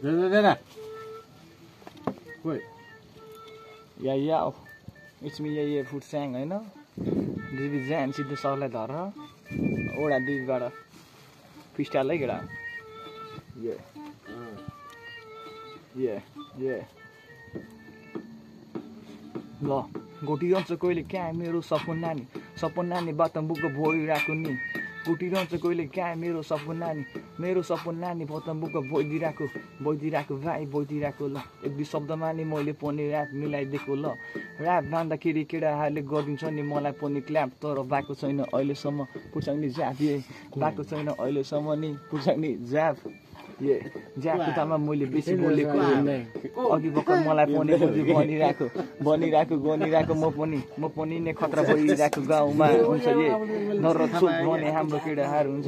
Yeah, it's me, yeah, food sang, I know. This is Jan, see the solid or oda this got a fish tail like it. Yeah. Lo, गोटिरहन्छ कहिले क्या मेरो सपन नानी बातम book भोइराको नि गोटिरहन्छ कहिले क्या मेरो सपन नानी बातम बुक भोइदिराको भाइ भोइदिराको ल एक दुई शब्दमा नि मैले पनि र्याप मिलाइदिएको ल र्याप भन्दाखेरि केटाहरूले गरिदिन्छ नि मलाई पनि क्ल्याप तर भएको छैन अहिलेसम्म पुर्साङ्नी ज्याप भएको छैन अहिलेसम्म नि पुर्साङ्नी ज्याप ज्यापुतामा मैले बेसी बोलेको अघि भर्खर मलाई पनि बनिरहेको म पनि नै खतरा भइरहेको गाउँमा हुन्छ नरचुप भने हाम्रो केटाहरू हुन्छ